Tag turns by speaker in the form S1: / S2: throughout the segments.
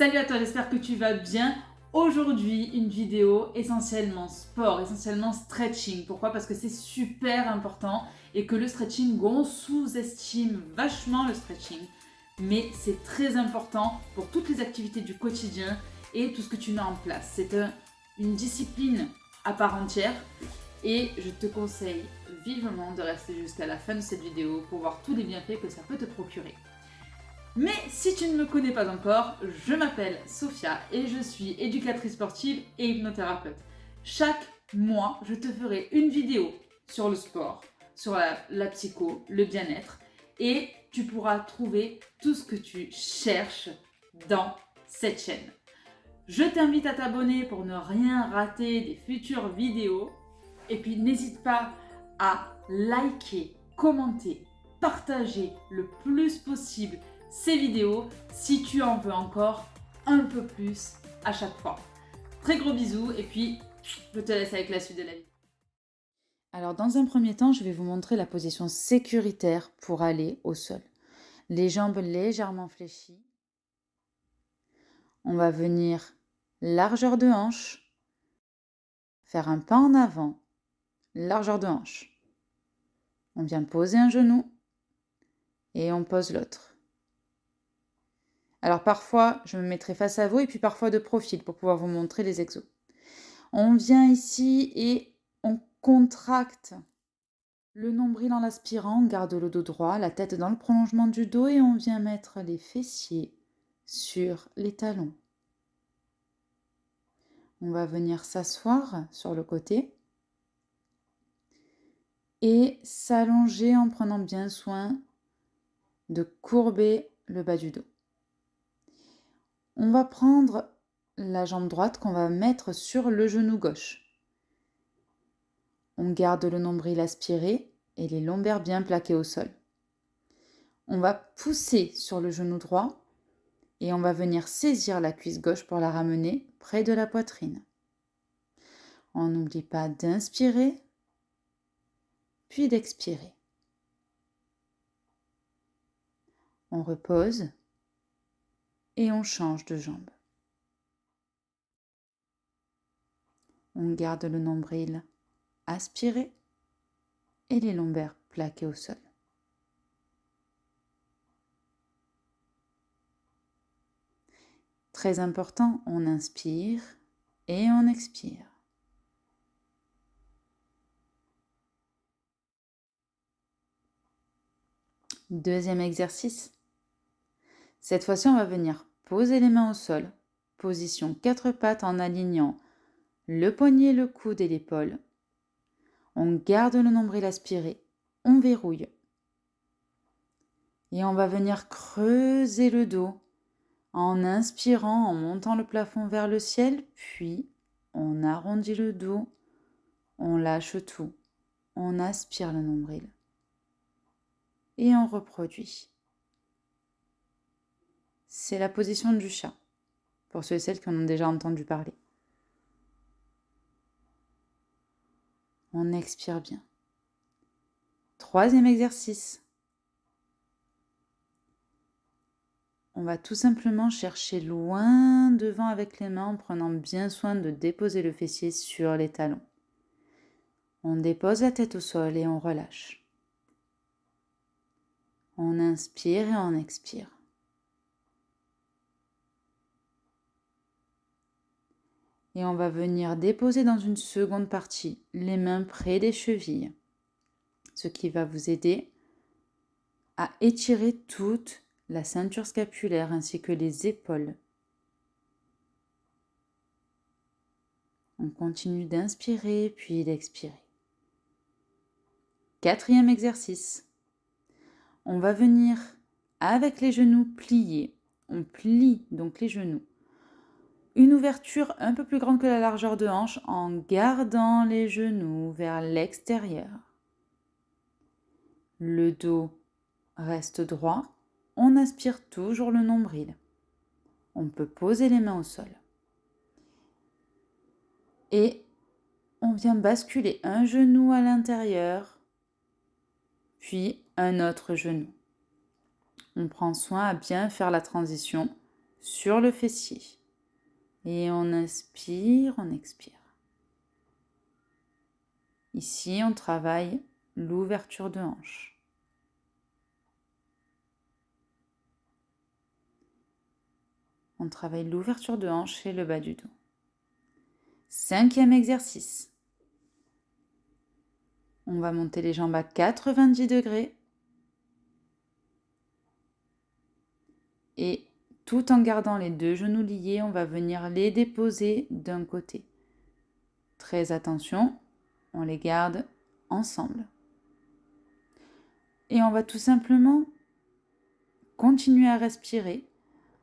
S1: Salut à toi, j'espère que tu vas bien. Aujourd'hui, une vidéo essentiellement sport, essentiellement stretching. Pourquoi? Parce que c'est super important et que le stretching, on sous-estime vachement le stretching. Mais c'est très important pour toutes les activités du quotidien et tout ce que tu mets en place. C'est une discipline à part entière et je te conseille vivement de rester jusqu'à la fin de cette vidéo pour voir tous les bienfaits que ça peut te procurer. Mais si tu ne me connais pas encore, je m'appelle Sophia et je suis éducatrice sportive et hypnothérapeute. Chaque mois, je te ferai une vidéo sur le sport, sur la psycho, le bien-être et tu pourras trouver tout ce que tu cherches dans cette chaîne. Je t'invite à t'abonner pour ne rien rater des futures vidéos et puis n'hésite pas à liker, commenter, partager le plus possible ces vidéos si tu en veux encore un peu plus à chaque fois. Très gros bisous et puis je te laisse avec la suite de la vidéo. Alors dans un premier temps, je vais vous montrer la position sécuritaire pour aller au sol. Les jambes légèrement fléchies. On va venir largeur de hanche, faire un pas en avant, largeur de hanche. On vient poser un genou et on pose l'autre. Alors parfois, je me mettrai face à vous et puis parfois de profil pour pouvoir vous montrer les exos. On vient ici et on contracte le nombril en l'aspirant, on garde le dos droit, la tête dans le prolongement du dos et on vient mettre les fessiers sur les talons. On va venir s'asseoir sur le côté et s'allonger en prenant bien soin de courber le bas du dos. On va prendre la jambe droite qu'on va mettre sur le genou gauche. On garde le nombril aspiré et les lombaires bien plaqués au sol. On va pousser sur le genou droit et on va venir saisir la cuisse gauche pour la ramener près de la poitrine. On n'oublie pas d'inspirer, puis d'expirer. On repose et on change de jambe. On garde le nombril aspiré et les lombaires plaqués au sol. Très important, on inspire et on expire. Deuxième exercice. Cette fois-ci, on va venir poser les mains au sol. Position 4 pattes en alignant le poignet, le coude et l'épaule. On garde le nombril aspiré. On verrouille. Et on va venir creuser le dos en inspirant, en montant le plafond vers le ciel. Puis, on arrondit le dos. On lâche tout. On aspire le nombril. Et on reproduit. C'est la position du chat, pour ceux et celles qui en ont déjà entendu parler. On expire bien. Troisième exercice. On va tout simplement chercher loin devant avec les mains en prenant bien soin de déposer le fessier sur les talons. On dépose la tête au sol et on relâche. On inspire et on expire. Et on va venir déposer dans une seconde partie les mains près des chevilles, ce qui va vous aider à étirer toute la ceinture scapulaire ainsi que les épaules. On continue d'inspirer puis d'expirer. Quatrième exercice. On va venir avec les genoux pliés. On plie donc les genoux. Une ouverture un peu plus grande que la largeur de hanche en gardant les genoux vers l'extérieur. Le dos reste droit. On aspire toujours le nombril. On peut poser les mains au sol. Et on vient basculer un genou à l'intérieur, puis un autre genou. On prend soin à bien faire la transition sur le fessier. Et on inspire, on expire. Ici, on travaille l'ouverture de hanche. On travaille l'ouverture de hanche et le bas du dos. 5e exercice. On va monter les jambes à 90 degrés. Et tout en gardant les 2 genoux liés, on va venir les déposer d'un côté. Très attention, on les garde ensemble. Et on va tout simplement continuer à respirer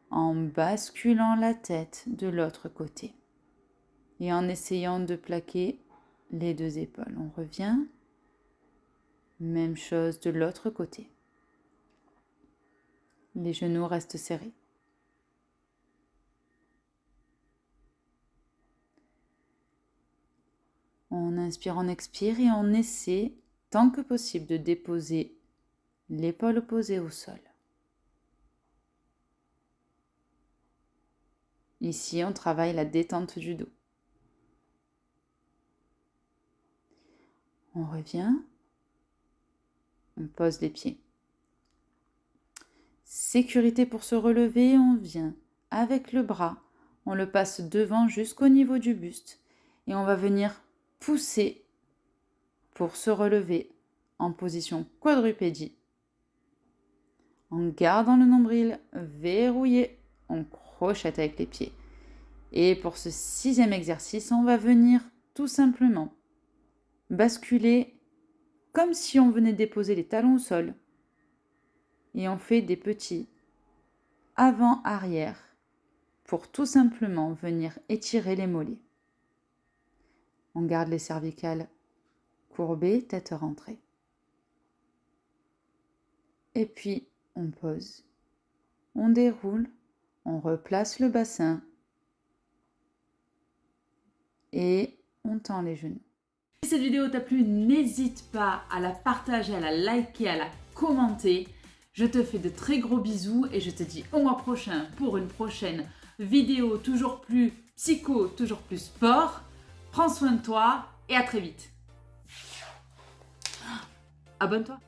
S1: en basculant la tête de l'autre côté et en essayant de plaquer les 2 épaules. On revient, même chose de l'autre côté. Les genoux restent serrés. On inspire, on expire et on essaie, tant que possible, de déposer l'épaule opposée au sol. Ici, on travaille la détente du dos. On revient. On pose les pieds. Sécurité pour se relever, on vient avec le bras. On le passe devant jusqu'au niveau du buste. Et on va venir pousser pour se relever en position quadrupédie. En gardant le nombril verrouillé, on crochette avec les pieds. Et pour ce 6e exercice, on va venir tout simplement basculer comme si on venait déposer les talons au sol. Et on fait des petits avant-arrière pour tout simplement venir étirer les mollets. On garde les cervicales courbées, tête rentrée. Et puis, on pose. On déroule, on replace le bassin et on tend les genoux. Si cette vidéo t'a plu, n'hésite pas à la partager, à la liker, à la commenter. Je te fais de très gros bisous et je te dis au mois prochain pour une prochaine vidéo toujours plus psycho, toujours plus sport. Prends soin de toi et à très vite. Abonne-toi.